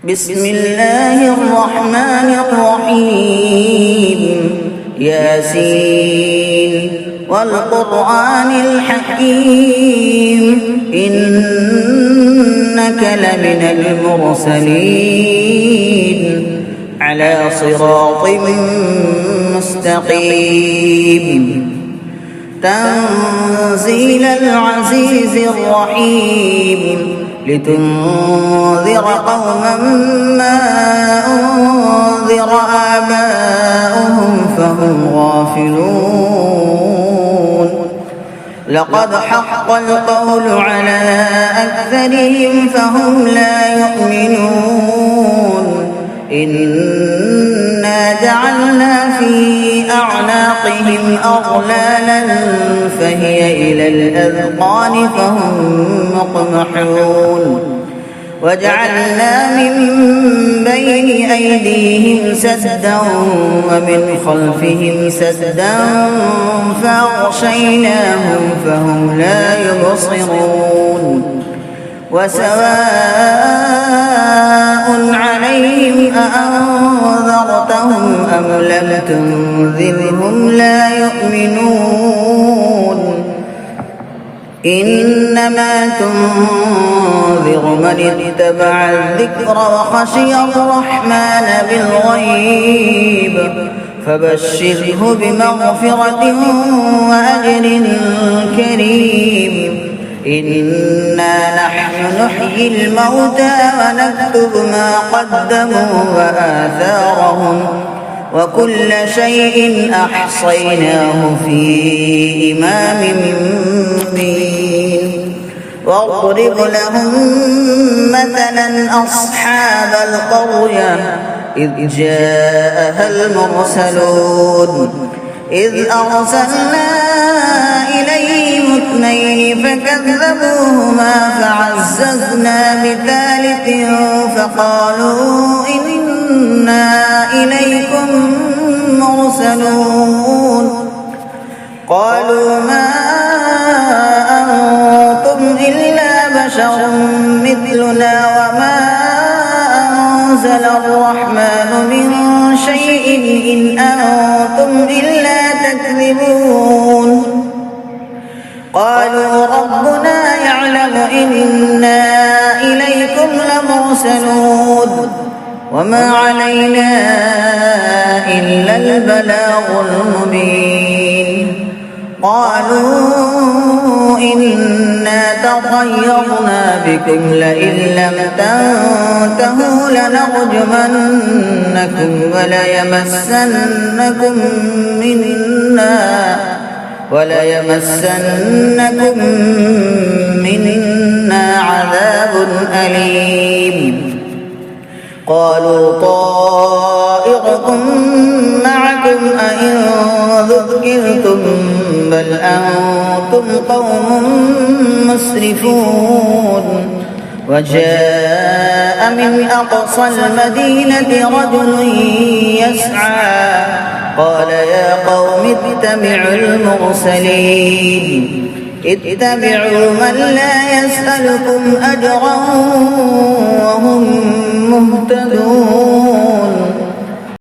بسم الله الرحمن الرحيم ياسين والقرآن الحكيم إنك لمن المرسلين على صراط مستقيم تنزيل العزيز الرحيم لتنذر قوما ما أنذر آباؤهم فهم غافلون لقد حق القول على أكثرهم فهم لا يؤمنون إنا جعلنا في أعناقهم أغلالا فهي إلى الأذقان فهم مقمحون وجعلنا من بين أيديهم سدا ومن خلفهم سدا فأغشيناهم فهم لا يبصرون وسواء عليهم أأنذرتهم أم لم تنذرهم لا يؤمنون إنما تنذر من اتبع الذكر وخشي الرحمن بالغيب فبشره بمغفرة وأجر كريم إنا نحن نحيي الموتى ونكتب ما قدموا وآثارهم وكل شيء أحصيناه في إمام مبين واضرب لهم مثلا أصحاب القرية إذ جاءها المرسلون إذ أرسلنا إليهم اثنين فكذبوهما فعززنا بثالث فقالوا إنا إليكم مرسلون قالوا ما أنتم إلا بشر مثلنا وما أنزل الرحمن من شيء إن أنتم إلا تكذبون قالوا ربنا يعلم إنا إليكم لمرسلون وما علينا إلا البلاغ المبين قالوا إنا تطيرنا بكم لئن لم تنتهوا لنرجمنكم وليمسنكم منا عذاب أليم قالوا طائركم معكم أئن ذكرتم بل أنتم قوم مسرفون وجاء من أقصى المدينة رجل يسعى قال يا قوم اتبعوا المرسلين اتبعوا من لا يسألكم أجرا وهم مهتدون